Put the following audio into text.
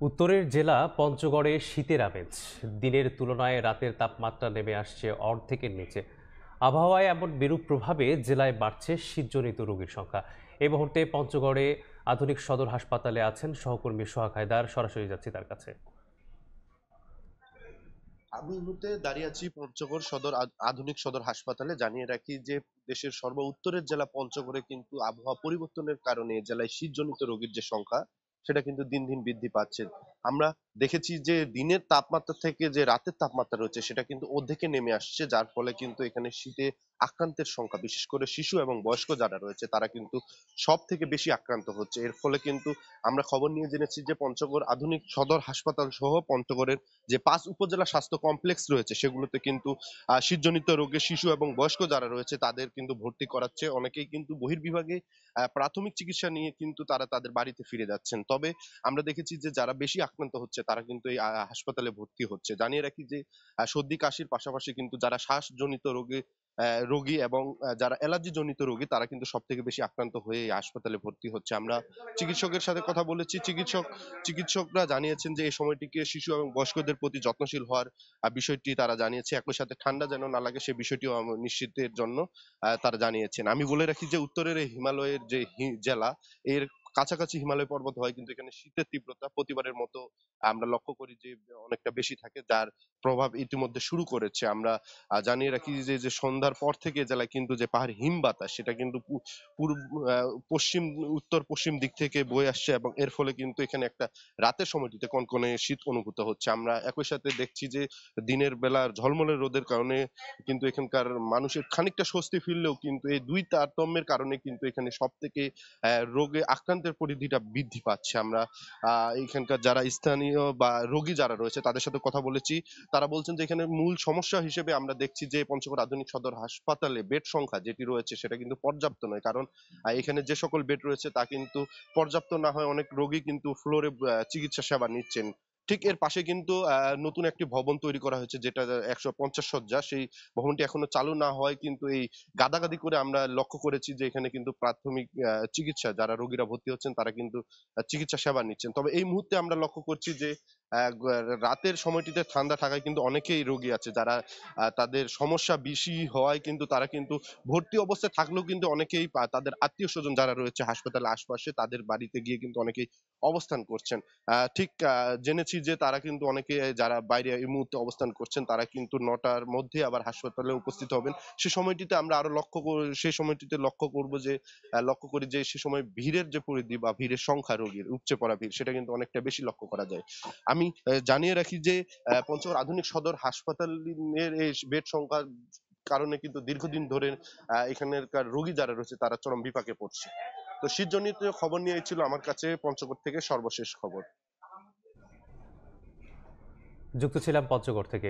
উত্তরের জেলা পঞ্চগড়ে শীতের আমেজ। দিনের তুলনায় রাতের তাপমাত্রা নেমে আসছে অর্ধেকের নিচে। আবহাওয়ায় এমন বিরূপ প্রভাবে জেলায় বাড়ছে শীতজনিত রোগীর সংখ্যা। এই মুহূর্তে পঞ্চগড়ে আধুনিক সদর হাসপাতালে আছেন সহকর্মী সোহাগ হায়দার। সরাসরি যাচ্ছি তার কাছে। আমি এই মুহূর্তে দাঁড়িয়ে আছি পঞ্চগড় সদর আধুনিক সদর হাসপাতালে। জানিয়ে রাখি যে দেশের উত্তরের জেলা পঞ্চগড়ে কিন্তু আবহাওয়া পরিবর্তনের কারণে জেলায় শীতজনিত রোগীর যে সংখ্যা সেটা কিন্তু দিন দিন বৃদ্ধি পাচ্ছে। আমরা দেখেছি যে দিনের তাপমাত্রা থেকে যে রাতের তাপমাত্রা রয়েছে সেটা কিন্তু অর্ধেকে নেমে আসছে, যার ফলে কিন্তু এখানে শীতে আক্রান্তের সংখ্যা, বিশেষ করে শিশু এবং বয়স্ক যারা রয়েছে তারা কিন্তু সব থেকে বেশি আক্রান্ত হচ্ছে। এর ফলে কিন্তু আমরা খবর নিয়ে জেনেছি যে পঞ্চগড় আধুনিক সদর হাসপাতাল সহ পঞ্চগড়ের যে ৫ উপজেলা স্বাস্থ্য কমপ্লেক্স রয়েছে সেগুলোতে কিন্তু শীতজনিত রোগে শিশু এবং বয়স্ক যারা রয়েছে তাদের কিন্তু ভর্তি করাচ্ছে। অনেকেই কিন্তু বহির্বিভাগে প্রাথমিক চিকিৎসা নিয়ে কিন্তু তারা তাদের বাড়িতে ফিরে যাচ্ছেন। তবে আমরা দেখেছি যে যারা বেশি আক্রান্ত হচ্ছে তারা কিন্তু এই হাসপাতালে ভর্তি হচ্ছে। জানিয়ে রাখি যে সর্দি কাশির পাশাপাশি কিন্তু যারা শ্বাসজনিত রোগী এবং যারা অ্যালার্জি জনিত রোগী তারা কিন্তু সব থেকে বেশি আক্রান্ত হয়ে এই হাসপাতালে ভর্তি হচ্ছে। আমরা চিকিৎসকের সাথে কথা বলেছি। চিকিৎসকরা জানিয়েছেন যে এই সময়টিকে শিশু এবং বয়স্কদের প্রতি যত্নশীল হওয়ার বিষয়টি তারা জানিয়েছে। একই সাথে ঠান্ডা যেন না লাগে সে বিষয়টিও নিশ্চিতের জন্য তারা জানিয়েছেন। আমি বলে রাখি যে উত্তরের এই হিমালয়ের যে জেলা, এর কাছাকাছি হিমালয় পর্বত হয় কিন্তু এখানে শীতের তীব্রতা প্রতিবারের মতো আমরা লক্ষ্য করি যে অনেকটা বেশি থাকে, যার প্রভাব ইতিমধ্যে শুরু করেছে। আমরা জানিয়ে রাখি যে সন্ধ্যার পর থেকে জেলায় কিন্তু যে পাহাড়ি হিম বাতাস সেটা কিন্তু পূর্ব পশ্চিম উত্তর পশ্চিম দিক থেকে বয়ে আসছে এবং এর ফলে কিন্তু এখানে একটা রাতের সময়টিতে কনকনে শীত অনুভূত হচ্ছে। আমরা একই সাথে দেখছি যে দিনের বেলা ঝলমলে রোদের কারণে কিন্তু এখানকার মানুষের খানিকটা স্বস্তি ফিরলেও কিন্তু এই দুই তারতম্যের কারণে কিন্তু এখানে সব থেকে রোগে আক্রান্তের পরিধিটা বৃদ্ধি পাচ্ছে। আমরা এখানকার যারা স্থানীয় বা রোগী যারা রয়েছে তাদের সাথে কথা বলেছি। তারা বলছেন যে এখানে মূল সমস্যা হিসেবে আমরা দেখছি যে পঞ্চগড় আধুনিক সদর হাসপাতালে বেড সংখ্যা যেটি রয়েছে সেটা কিন্তু পর্যাপ্ত নয়। কারণ এখানে যে সকল বেড রয়েছে তা কিন্তু পর্যাপ্ত না হয় অনেক রোগী কিন্তু ফ্লোরে চিকিৎসা সেবা নিচ্ছেন। ঠিক এর পাশে কিন্তু নতুন একটি ভবন তৈরি করা হয়েছে যেটা ১৫০ শয্যা। সেই ভবনটি এখনো চালু না হওয়ায় কিন্তু এই গাদাগাদি করে আমরা লক্ষ্য করেছি যে এখানে কিন্তু প্রাথমিক চিকিৎসা যারা রোগীরা ভর্তি হচ্ছেন তারা কিন্তু চিকিৎসা সেবা নিচ্ছেন। তবে এই মুহূর্তে আমরা লক্ষ্য করছি যে রাতের সময়টিতে ঠান্ডা থাকায় কিন্তু অনেকেই রোগী আছে যারা তাদের সমস্যা বেশি হওয়ায় কিন্তু তারা কিন্তু ভর্তি অবস্থায় থাকলেও কিন্তু অনেকেই তাদের আত্মীয়-স্বজন যারা রয়েছে হাসপাতালের আশপাশে তাদের বাড়িতে গিয়ে কিন্তু অনেকেই অবস্থান করছেন। ঠিক জেনেছি যে তারা কিন্তু অনেকে যারা বাইরে এই মুহূর্তে অবস্থান করছেন তারা কিন্তু ৯টার মধ্যে আবার হাসপাতালে উপস্থিত হবেন। সে সময়টিতে আমরা আরো সেই সময়টিতে লক্ষ্য করি যে সে সময় ভিড়ের যে পরিধি বা ভিড়ের সংখ্যা রোগীর উপচে পড়া ভিড় সেটা কিন্তু অনেকটা বেশি লক্ষ্য করা যায়। আমি জানিয়ে রাখি যে পঞ্চগড় আধুনিক সদর হাসপাতালের এই বেড সংখ্যার কারণে কিন্তু দীর্ঘদিন ধরে এখানকার রোগী যারা রয়েছে তারা চরম বিপাকে পড়ছে। তো শীতজনিত খবর নিয়ে ছিল আমার কাছে পঞ্চগড় থেকে সর্বশেষ খবর। যুক্ত ছিলাম পঞ্চগড় থেকে।